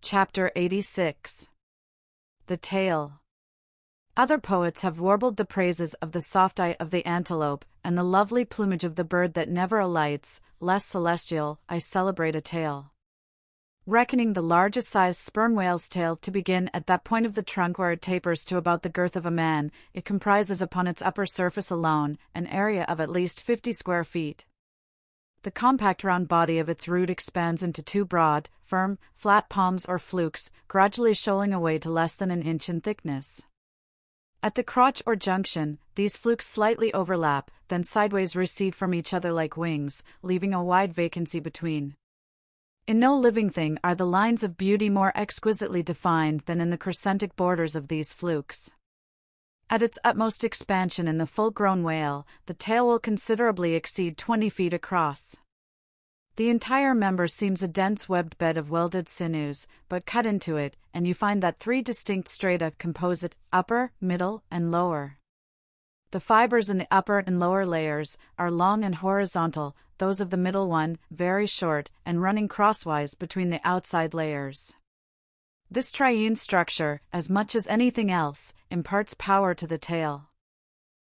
Chapter 86. The Tail. Other poets have warbled the praises of the soft eye of the antelope, and the lovely plumage of the bird that never alights. Less celestial, I celebrate a tail. Reckoning the largest sized sperm whale's tail to begin at that point of the trunk where it tapers to about the girth of a man, it comprises upon its upper surface alone an area of at least 50 square feet. The compact round body of its root expands into two broad, firm, flat palms or flukes, gradually shoaling away to less than an inch in thickness. At the crotch or junction, these flukes slightly overlap, then sideways recede from each other like wings, leaving a wide vacancy between. In no living thing are the lines of beauty more exquisitely defined than in the crescentic borders of these flukes. At its utmost expansion in the full-grown whale, the tail will considerably exceed 20 feet across. The entire member seems a dense webbed bed of welded sinews, but cut into it, and you find that three distinct strata compose it: upper, middle, and lower. The fibers in the upper and lower layers are long and horizontal, those of the middle one very short and running crosswise between the outside layers. This triune structure, as much as anything else, imparts power to the tail.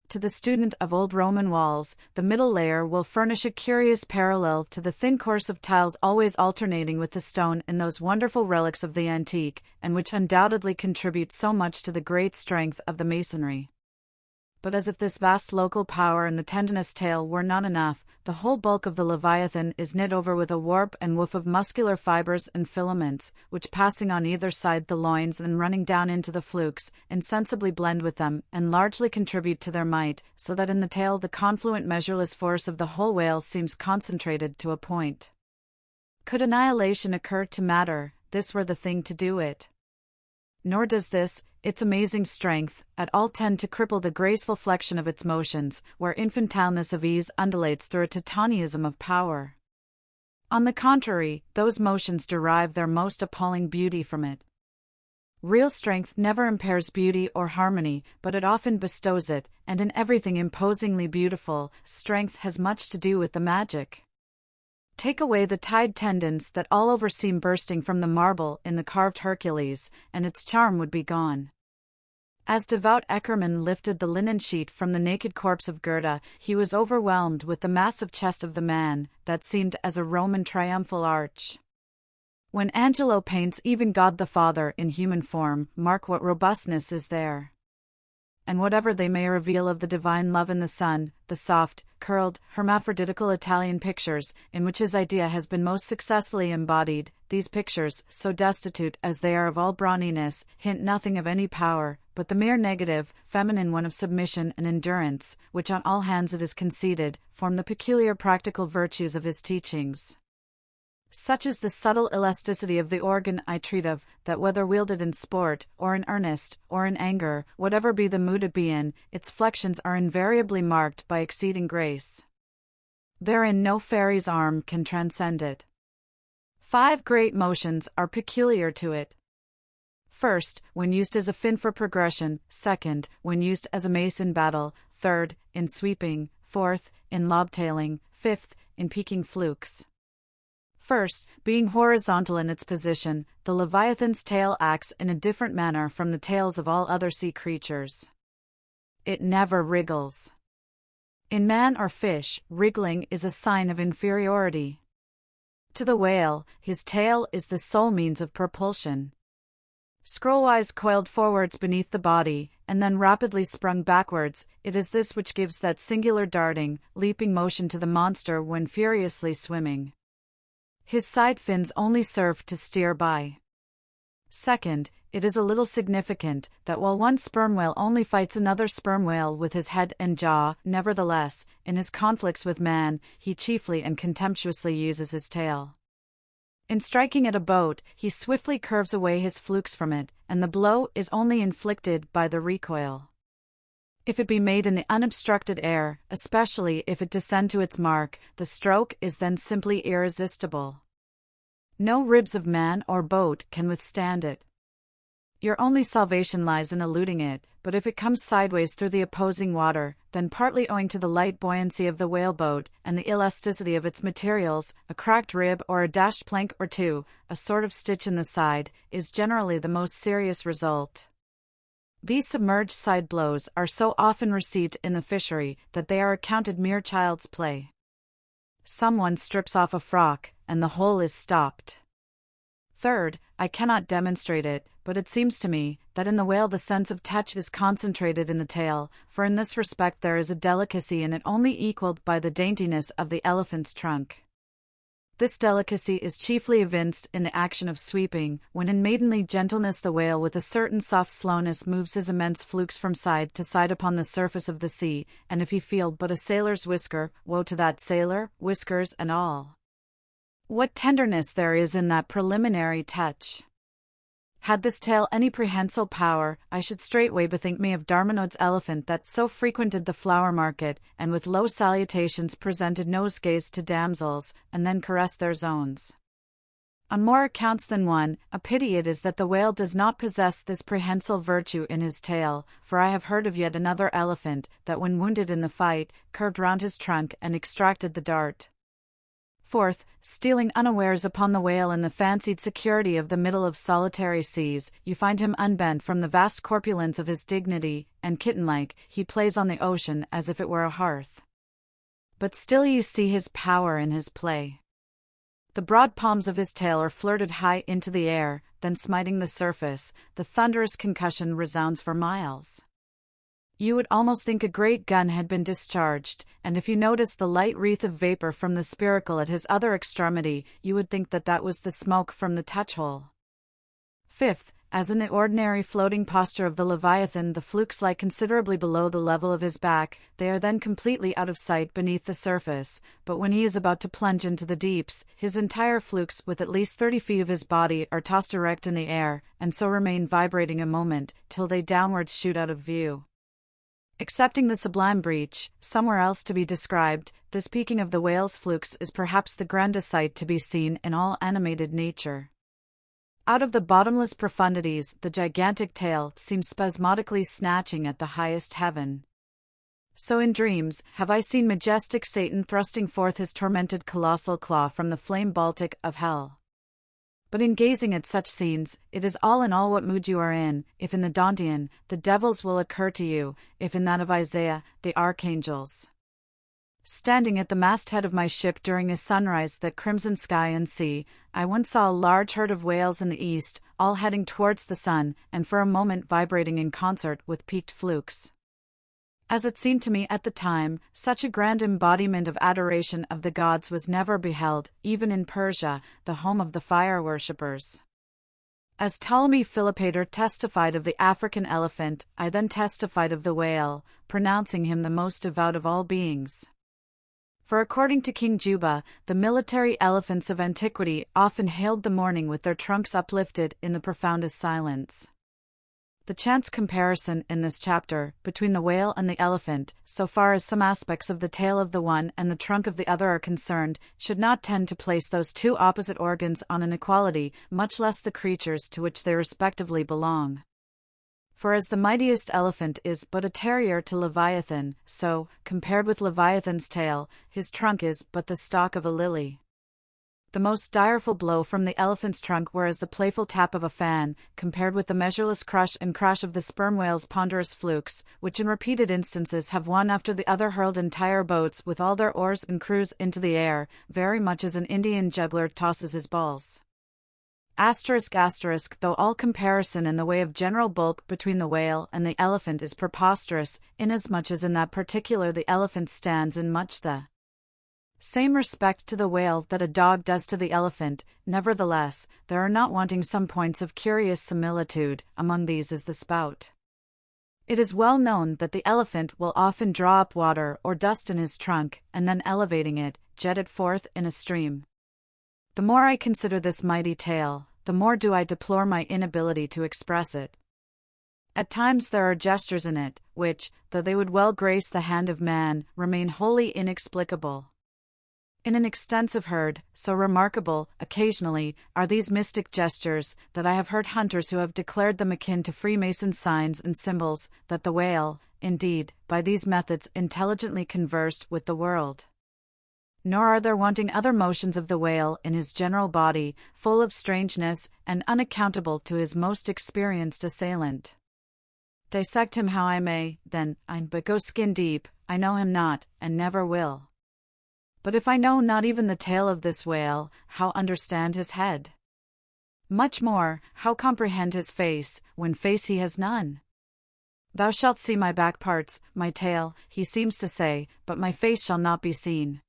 To the student of old Roman walls, the middle layer will furnish a curious parallel to the thin course of tiles always alternating with the stone in those wonderful relics of the antique, and which undoubtedly contribute so much to the great strength of the masonry. But as if this vast local power in the tendinous tail were not enough, the whole bulk of the Leviathan is knit over with a warp and woof of muscular fibers and filaments, which passing on either side the loins and running down into the flukes, insensibly blend with them, and largely contribute to their might, so that in the tail the confluent measureless force of the whole whale seems concentrated to a point. Could annihilation occur to matter, this were the thing to do it. Nor does this, its amazing strength, at all tend to cripple the graceful flexion of its motions, where infantileness of ease undulates through a titanism of power. On the contrary, those motions derive their most appalling beauty from it. Real strength never impairs beauty or harmony, but it often bestows it, and in everything imposingly beautiful, strength has much to do with the magic. Take away the tied tendons that all over seem bursting from the marble in the carved Hercules, and its charm would be gone. As devout Eckermann lifted the linen sheet from the naked corpse of Goethe, he was overwhelmed with the massive chest of the man, that seemed as a Roman triumphal arch. When Angelo paints even God the Father in human form, mark what robustness is there. And whatever they may reveal of the divine love in the Son, the soft, curled, hermaphroditical Italian pictures, in which his idea has been most successfully embodied, these pictures, so destitute as they are of all brawniness, hint nothing of any power, but the mere negative, feminine one of submission and endurance, which on all hands it is conceded, form the peculiar practical virtues of his teachings. Such is the subtle elasticity of the organ I treat of, that whether wielded in sport, or in earnest, or in anger, whatever be the mood it be in, its flexions are invariably marked by exceeding grace. Therein no fairy's arm can transcend it. 5 great motions are peculiar to it. First, when used as a fin for progression; second, when used as a mace in battle; third, in sweeping; fourth, in lobtailing; fifth, in peaking flukes. First, being horizontal in its position, the Leviathan's tail acts in a different manner from the tails of all other sea creatures. It never wriggles. In man or fish, wriggling is a sign of inferiority. To the whale, his tail is the sole means of propulsion. Scrollwise coiled forwards beneath the body, and then rapidly sprung backwards, it is this which gives that singular darting, leaping motion to the monster when furiously swimming. His side fins only serve to steer by. Second, it is a little significant that while one sperm whale only fights another sperm whale with his head and jaw, nevertheless, in his conflicts with man, he chiefly and contemptuously uses his tail. In striking at a boat, he swiftly curves away his flukes from it, and the blow is only inflicted by the recoil. If it be made in the unobstructed air, especially if it descend to its mark, the stroke is then simply irresistible. No ribs of man or boat can withstand it. Your only salvation lies in eluding it, but if it comes sideways through the opposing water, then partly owing to the light buoyancy of the whaleboat and the elasticity of its materials, a cracked rib or a dashed plank or two, a sort of stitch in the side, is generally the most serious result. These submerged side blows are so often received in the fishery that they are accounted mere child's play. Someone strips off a frock, and the hole is stopped. Third, I cannot demonstrate it, but it seems to me that in the whale the sense of touch is concentrated in the tail, for in this respect there is a delicacy in it only equaled by the daintiness of the elephant's trunk. This delicacy is chiefly evinced in the action of sweeping, when in maidenly gentleness the whale with a certain soft slowness moves his immense flukes from side to side upon the surface of the sea, and if he feel but a sailor's whisker, woe to that sailor, whiskers and all. What tenderness there is in that preliminary touch! Had this tale any prehensile power, I should straightway bethink me of Darmanod's elephant that so frequented the flower market, and with low salutations presented nosegays to damsels, and then caressed their zones. On more accounts than one, a pity it is that the whale does not possess this prehensile virtue in his tail, for I have heard of yet another elephant, that when wounded in the fight, curved round his trunk and extracted the dart. Fourth, stealing unawares upon the whale in the fancied security of the middle of solitary seas, you find him unbent from the vast corpulence of his dignity, and kitten-like, he plays on the ocean as if it were a hearth. But still you see his power in his play. The broad palms of his tail are flirted high into the air, then smiting the surface, the thunderous concussion resounds for miles. You would almost think a great gun had been discharged, and if you noticed the light wreath of vapor from the spiracle at his other extremity, you would think that that was the smoke from the touch-hole. Fifth, as in the ordinary floating posture of the Leviathan the flukes lie considerably below the level of his back, they are then completely out of sight beneath the surface, but when he is about to plunge into the deeps, his entire flukes with at least 30 feet of his body are tossed erect in the air, and so remain vibrating a moment, till they downwards shoot out of view. Excepting the sublime breach, somewhere else to be described, this peaking of the whale's flukes is perhaps the grandest sight to be seen in all animated nature. Out of the bottomless profundities, the gigantic tail seems spasmodically snatching at the highest heaven. So in dreams have I seen majestic Satan thrusting forth his tormented colossal claw from the flame Baltic of hell. But in gazing at such scenes, it is all in all what mood you are in. If in the Dantean, the devils will occur to you, if in that of Isaiah, the archangels. Standing at the masthead of my ship during a sunrise that crimson sky and sea, I once saw a large herd of whales in the east, all heading towards the sun, and for a moment vibrating in concert with peaked flukes. As it seemed to me at the time, such a grand embodiment of adoration of the gods was never beheld, even in Persia, the home of the fire worshippers. As Ptolemy Philopator testified of the African elephant, I then testified of the whale, pronouncing him the most devout of all beings. For according to King Juba, the military elephants of antiquity often hailed the morning with their trunks uplifted in the profoundest silence. The chance comparison in this chapter between the whale and the elephant, so far as some aspects of the tail of the one and the trunk of the other are concerned, should not tend to place those two opposite organs on an equality, much less the creatures to which they respectively belong. For as the mightiest elephant is but a terrier to Leviathan, so, compared with Leviathan's tail, his trunk is but the stalk of a lily. The most direful blow from the elephant's trunk were as the playful tap of a fan, compared with the measureless crush and crash of the sperm whale's ponderous flukes, which in repeated instances have one after the other hurled entire boats with all their oars and crews into the air, very much as an Indian juggler tosses his balls. Though all comparison in the way of general bulk between the whale and the elephant is preposterous, inasmuch as in that particular the elephant stands in much the same respect to the whale that a dog does to the elephant, nevertheless, there are not wanting some points of curious similitude, among these is the spout. It is well known that the elephant will often draw up water or dust in his trunk, and then elevating it, jet it forth in a stream. The more I consider this mighty tail, the more do I deplore my inability to express it. At times there are gestures in it, which, though they would well grace the hand of man, remain wholly inexplicable. In an extensive herd, so remarkable, occasionally, are these mystic gestures, that I have heard hunters who have declared them akin to Freemason signs and symbols, that the whale, indeed, by these methods intelligently conversed with the world. Nor are there wanting other motions of the whale in his general body, full of strangeness, and unaccountable to his most experienced assailant. Dissect him how I may, then, but go skin deep, I know him not, and never will. But if I know not even the tail of this whale, how understand his head? Much more, how comprehend his face, when face he has none? Thou shalt see my back parts, my tail, he seems to say, but my face shall not be seen.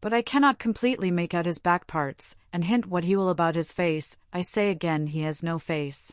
But I cannot completely make out his back parts, and hint what he will about his face. I say again, he has no face.